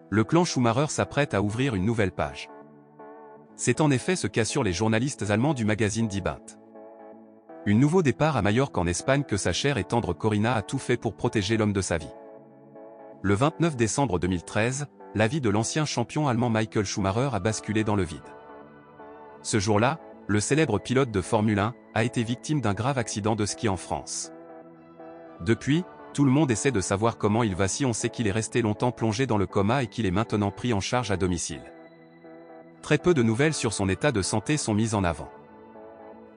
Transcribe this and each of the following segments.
le clan Schumacher s'apprête à ouvrir une nouvelle page. C'est en effet ce qu'assurent les journalistes allemands du magazine Die Bild. Un nouveau départ à Majorque en Espagne que sa chère et tendre Corinna a tout fait pour protéger l'homme de sa vie. Le 29 décembre 2013, la vie de l'ancien champion allemand Michael Schumacher a basculé dans le vide. Ce jour-là, le célèbre pilote de Formule 1 a été victime d'un grave accident de ski en France. Depuis, tout le monde essaie de savoir comment il va si on sait qu'il est resté longtemps plongé dans le coma et qu'il est maintenant pris en charge à domicile. Très peu de nouvelles sur son état de santé sont mises en avant.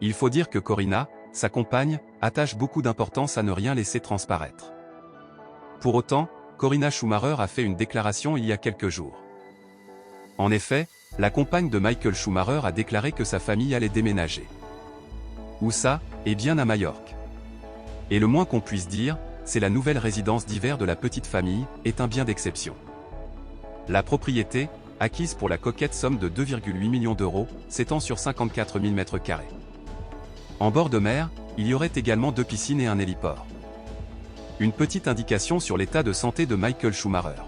Il faut dire que Corinna, sa compagne, attache beaucoup d'importance à ne rien laisser transparaître. Pour autant, Corinna Schumacher a fait une déclaration il y a quelques jours. En effet, la compagne de Michael Schumacher a déclaré que sa famille allait déménager. Où ça? Eh bien à Majorque. Et le moins qu'on puisse dire, c'est la nouvelle résidence d'hiver de la petite famille, est un bien d'exception. La propriété, acquise pour la coquette somme de 2,8 millions d'euros, s'étend sur 54 000 m². En bord de mer, il y aurait également 2 piscines et un héliport. Une petite indication sur l'état de santé de Michael Schumacher.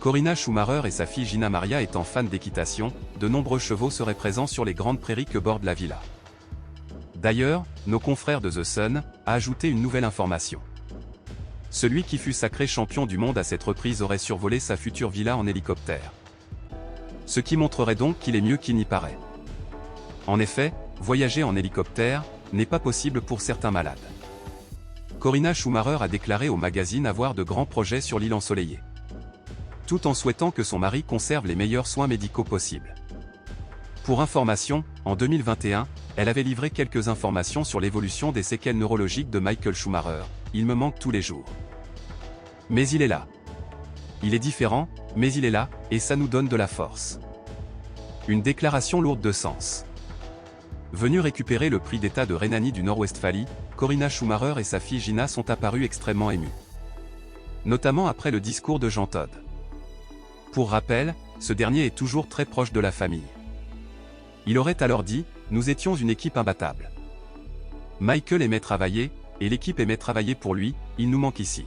Corinna Schumacher et sa fille Gina Maria étant fans d'équitation, de nombreux chevaux seraient présents sur les grandes prairies que borde la villa. D'ailleurs, nos confrères de The Sun a ajouté une nouvelle information. Celui qui fut sacré champion du monde à cette reprise aurait survolé sa future villa en hélicoptère. Ce qui montrerait donc qu'il est mieux qu'il n'y paraît. En effet, voyager en hélicoptère n'est pas possible pour certains malades. Corinna Schumacher a déclaré au magazine avoir de grands projets sur l'île ensoleillée. Tout en souhaitant que son mari conserve les meilleurs soins médicaux possibles. Pour information, en 2021, elle avait livré quelques informations sur l'évolution des séquelles neurologiques de Michael Schumacher. Il me manque tous les jours. Mais il est là. Il est différent, mais il est là, et ça nous donne de la force. Une déclaration lourde de sens. Venue récupérer le prix d'État de Rhénanie du Nord-Westphalie, Corinna Schumacher et sa fille Gina sont apparues extrêmement émues. Notamment après le discours de Jean Todt. Pour rappel, ce dernier est toujours très proche de la famille. Il aurait alors dit « Nous étions une équipe imbattable. Michael aimait travailler, et l'équipe aimait travailler pour lui, il nous manque ici. »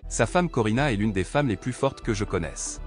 Sa femme Corinna est l'une des femmes les plus fortes que je connaisse.